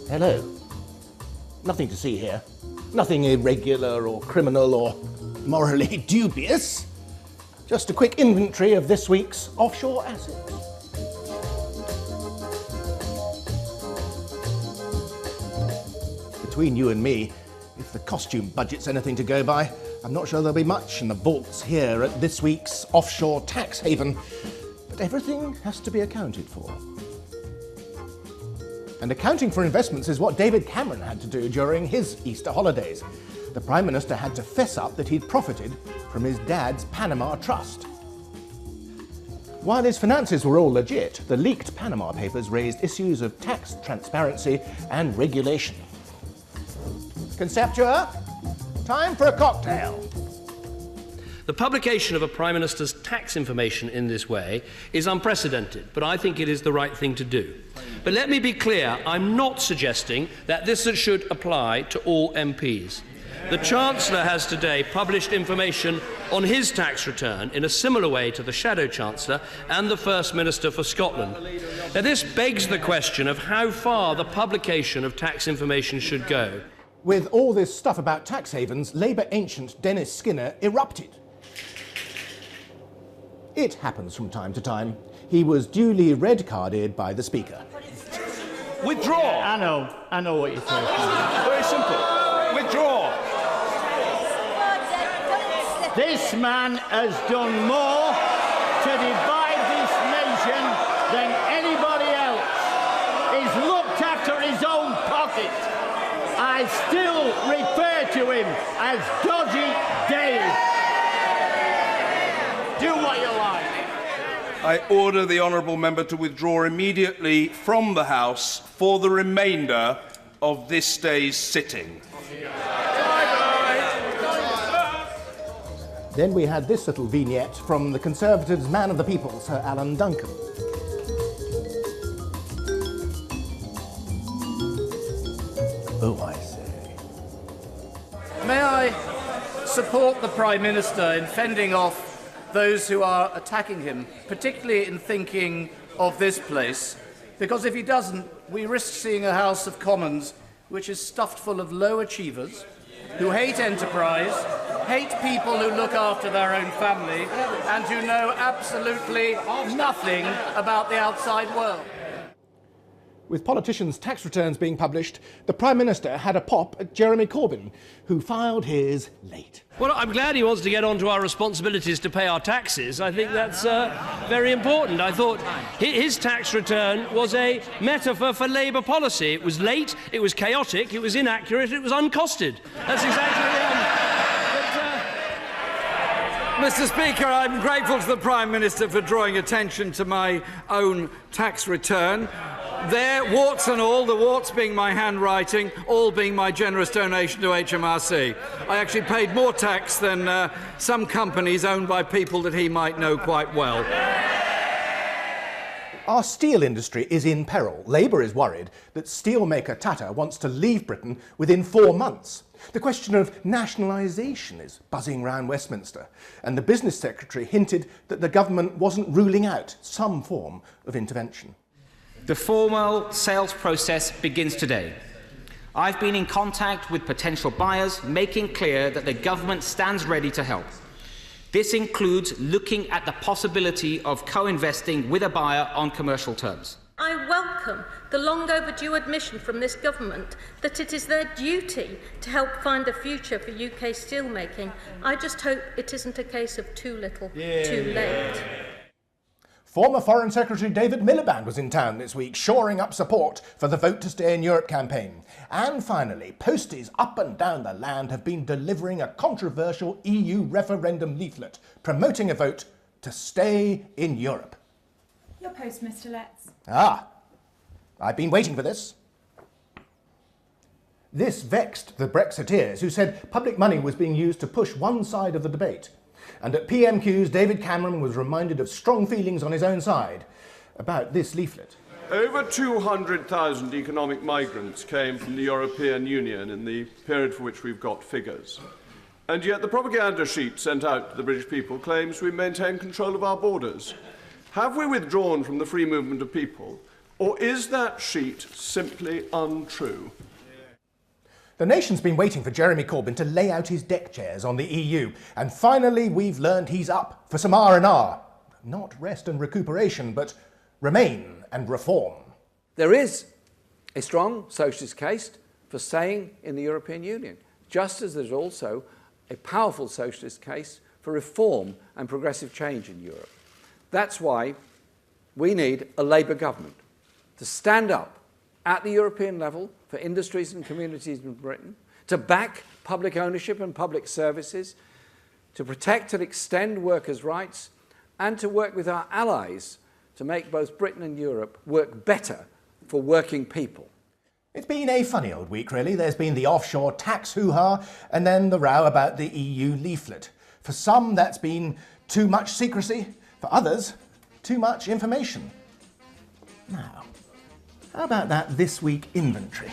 Hello. Nothing to see here. Nothing irregular or criminal or morally dubious. Just a quick inventory of this week's offshore assets. Between you and me, if the costume budget's anything to go by, I'm not sure there'll be much in the vaults here at this week's offshore tax haven. But everything has to be accounted for. And accounting for investments is what David Cameron had to do during his Easter holidays. The Prime Minister had to fess up that he'd profited from his dad's Panama trust. While his finances were all legit, the leaked Panama Papers raised issues of tax transparency and regulation. Conceptua, time for a cocktail. The publication of a Prime Minister's tax information in this way is unprecedented, but I think it is the right thing to do. But let me be clear, I'm not suggesting that this should apply to all MPs. The Chancellor has today published information on his tax return in a similar way to the Shadow Chancellor and the First Minister for Scotland. Now, this begs the question of how far the publication of tax information should go. With all this stuff about tax havens, Labour ancient Dennis Skinner erupted. It happens from time to time. He was duly red-carded by the Speaker. Withdraw! I know what you're talking about. Very simple. Withdraw! This man has done more to divide this nation than anybody else. He's looked after his own pocket. I still refer to him as Dodgy Dave. Do what you like. I order the honourable member to withdraw immediately from the House for the remainder of this day's sitting. Then we had this little vignette from the Conservatives' man of the people, Sir Alan Duncan. Oh, I say. May I support the Prime Minister in fending off those who are attacking him, particularly in thinking of this place, because if he doesn't, we risk seeing a House of Commons which is stuffed full of low achievers who hate enterprise, hate people who look after their own family, and who know absolutely nothing about the outside world. With politicians' tax returns being published, the Prime Minister had a pop at Jeremy Corbyn, who filed his late. Well, I'm glad he wants to get on to our responsibilities to pay our taxes. I think that's very important. I thought his tax return was a metaphor for Labour policy. It was late, it was chaotic, it was inaccurate, it was uncosted. That's exactly Mr. Speaker, I'm grateful to the Prime Minister for drawing attention to my own tax return. There, warts and all, the warts being my handwriting, all being my generous donation to HMRC. I actually paid more tax than some companies owned by people that he might know quite well. Our steel industry is in peril. Labour is worried that steelmaker Tata wants to leave Britain within 4 months. The question of nationalisation is buzzing round Westminster, and the Business Secretary hinted that the government wasn't ruling out some form of intervention. The formal sales process begins today. I've been in contact with potential buyers, making clear that the government stands ready to help. This includes looking at the possibility of co-investing with a buyer on commercial terms. I welcome the long overdue admission from this government that it is their duty to help find a future for UK steelmaking. I just hope it isn't a case of too little, too late. Former Foreign Secretary David Miliband was in town this week, shoring up support for the Vote to Stay in Europe campaign. And finally, posties up and down the land have been delivering a controversial EU referendum leaflet promoting a vote to stay in Europe. Your post, Mr. Letts. Ah, I've been waiting for this. This vexed the Brexiteers, who said public money was being used to push one side of the debate. And at PMQs, David Cameron was reminded of strong feelings on his own side about this leaflet. Over 200,000 economic migrants came from the European Union in the period for which we've got figures. And yet the propaganda sheet sent out to the British people claims we maintain control of our borders. Have we withdrawn from the free movement of people Or is that sheet simply untrue? The nation's been waiting for Jeremy Corbyn to lay out his deck chairs on the EU, and finally we've learned he's up for some R&R. Not rest and recuperation, but remain and reform. There is a strong socialist case for staying in the European Union, just as there's also a powerful socialist case for reform and progressive change in Europe. That's why we need a Labour government to stand up at the European level for industries and communities in Britain, to back public ownership and public services, to protect and extend workers' rights, and to work with our allies to make both Britain and Europe work better for working people. It's been a funny old week, really. There's been the offshore tax hoo-ha, and then the row about the EU leaflet. For some, that's been too much secrecy. For others, too much information. Now, how about that This Week inventory?